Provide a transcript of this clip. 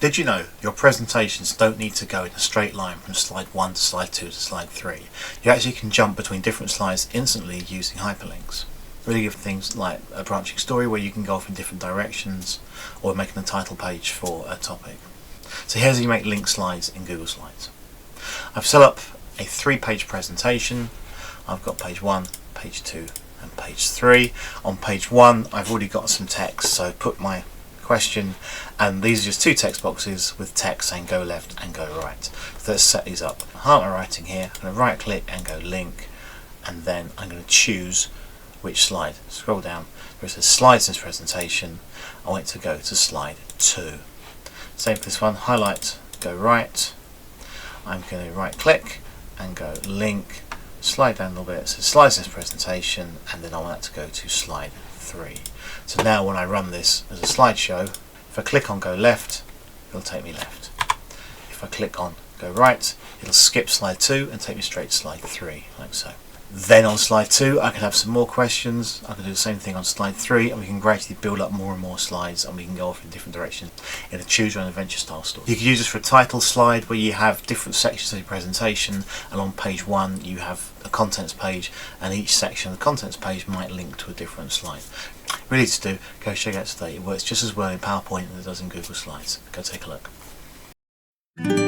Did you know your presentations don't need to go in a straight line from slide 1 to slide 2 to slide 3? You actually can jump between different slides instantly using hyperlinks. Really give things like a branching story where you can go off in different directions, or making a title page for a topic. So here's how you make link slides in Google Slides. I've set up a 3-page presentation. I've got page 1, page 2 and page 3. On page 1 I've already got some text, so I put my question, and these are just 2 text boxes with text saying go left and go right. So let's set these up. I highlight my writing here, I'm going to right click and go link, and then I'm going to choose which slide. Scroll down where it says slides in this presentation. I want it to go to slide 2. Same for this one, highlight, go right. I'm going to right click and go link, slide down a little bit, it says slides in this presentation, and then I want that to go to slide 3. So now when I run this as a slideshow, if I click on go left, it'll take me left. If I click on go right, it'll skip slide 2 and take me straight to slide 3, like so. Then on slide 2 I can have some more questions. I can do the same thing on slide 3, and we can gradually build up more and more slides, and we can go off in different directions in a choose your own adventure style story. You can use this for a title slide where you have different sections of your presentation, and on page 1 you have a contents page, and each section of the contents page might link to a different slide. Really to do, go check it out today. It works just as well in PowerPoint as it does in Google Slides. Go take a look.